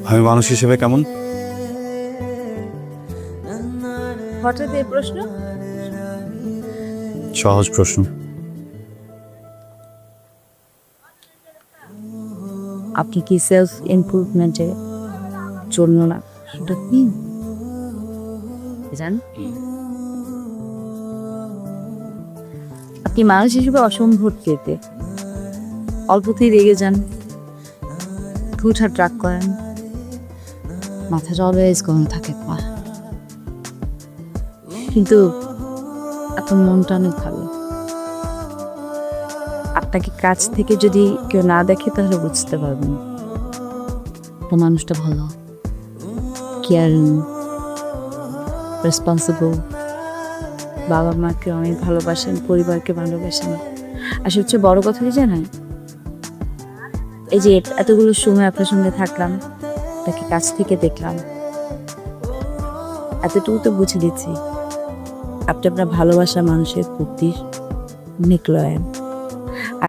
আমি মানুষ হিসেবে কেমন? হঠাৎ এই প্রশ্ন? সহজ প্রশ্ন। আপনি কি সেলফ ইমপ্রুভমেন্টে জন্য না সেটা কি জান? আপনি মানুষ হিসেবে অসম্ভব কেতে, অল্পতেই রেগে যান, হুটহাট রাগ করেন, মাথাটা অলওয়েজ গরম থাকে কিন্তু আপনার মনটা অনেক ভালো। আপনাকে কাছ থেকে যদি কেউ না দেখে তাহলে বুঝতে পারবেন তো মানুষটা ভালো, কেয়ারিং, রেসপন্সিবল, বাবা মাকে অনেক ভালোবাসেন, পরিবারকে ভালোবাসেন। আর সবচেয়ে বড় কথা কি জানেন, এই যে এতগুলো সময় আপনার সঙ্গে থাকলাম, তাকে কাছ থেকে দেখলাম, এতটুকু তো বুঝে দিচ্ছি আপনি আপনার ভালোবাসা মানুষের প্রতি অনেক লয়াল।